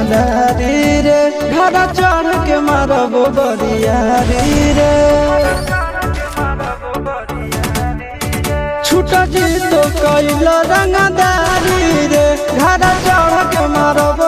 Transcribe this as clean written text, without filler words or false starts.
रंगदारी रे घड़ा चढ़ के मारब बरियारी रे छूटा जी तो कैल रंगदारी रे घड़ा चढ़ के मारब